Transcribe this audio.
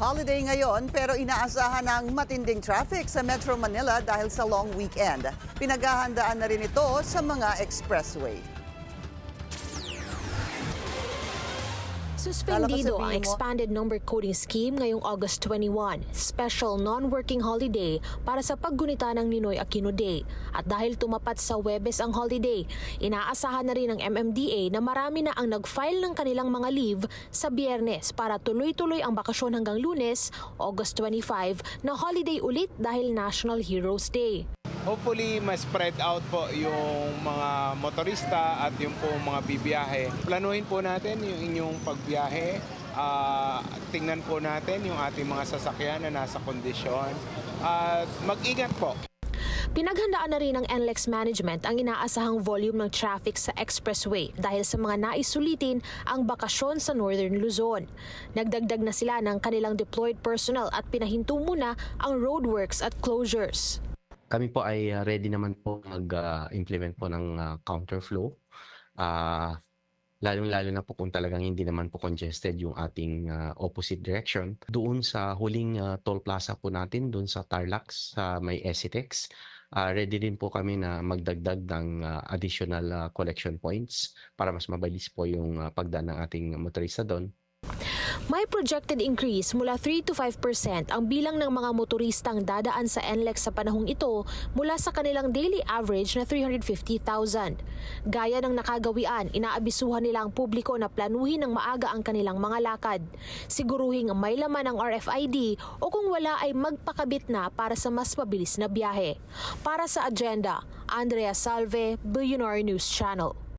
Holiday ngayon pero inaasahan ng matinding traffic sa Metro Manila dahil sa long weekend. Pinaghahandaan na rin ito sa mga expressway. Suspendido ang expanded number coding scheme ngayong August 21, special non-working holiday para sa paggunita ng Ninoy Aquino Day. At dahil tumapat sa Huwebes ang holiday, inaasahan na rin ng MMDA na marami na ang nag-file ng kanilang mga leave sa Biyernes para tuloy-tuloy ang bakasyon hanggang Lunes, August 25, na holiday ulit dahil National Heroes Day. Hopefully, mas spread out po yung mga motorista at yung po mga bibiyahe. Planuhin po natin yung inyong pagbiyahe. Tingnan po natin yung ating mga sasakyan na nasa kondisyon. At mag-ingat po. Pinaghandaan na rin ng NLEX Management ang inaasahang volume ng traffic sa expressway dahil sa mga naisulitin ang bakasyon sa Northern Luzon. Nagdagdag na sila ng kanilang deployed personnel at pinahinto muna ang roadworks at closures. Kami po ay ready naman po mag-implement po ng counterflow. Lalong-lalo na po kung talagang hindi naman po congested yung ating opposite direction. Doon sa huling toll plaza po natin, doon sa Tarlac, sa may Esitex, ready din po kami na magdagdag ng additional collection points para mas mabilis po yung pagdaan ng ating motorista doon. May projected increase mula 3 to 5% ang bilang ng mga motoristang dadaan sa NLEX sa panahong ito mula sa kanilang daily average na 350,000. Gaya ng nakagawian, inaabisuhan nila ang publiko na planuhin ng maaga ang kanilang mga lakad. Siguruhing may laman ang RFID o kung wala ay magpakabit na para sa mas mabilis na biyahe. Para sa Agenda, Andrea Salve, Billionaire News Channel.